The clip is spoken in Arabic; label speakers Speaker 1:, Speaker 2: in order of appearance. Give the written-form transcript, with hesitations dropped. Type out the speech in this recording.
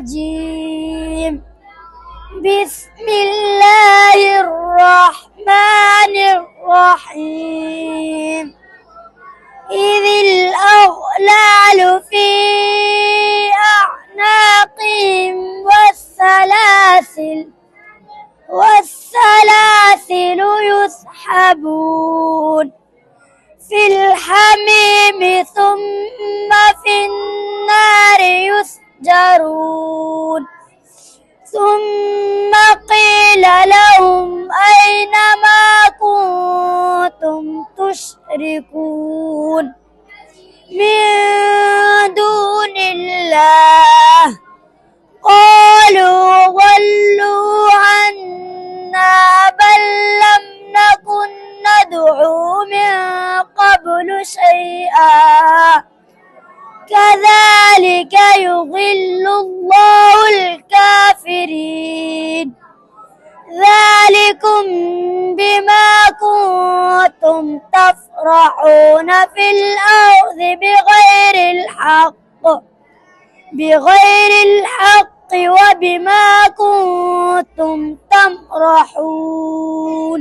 Speaker 1: الرجيم. بسم الله الرحمن الرحيم. إذ الأغلال في أعناقهم والسلاسل يسحبون في الحميم ثم في النار يسجرون ثم قيل لهم أين ما كنتم تشركون من دون الله قالوا ضلوا عنا بل لم نكن ندعو من قبل شيئا كذلك يضل الله الكافرين ذلكم بما كنتم تفرحون في الأرض بغير الحق وبما كنتم تمرحون.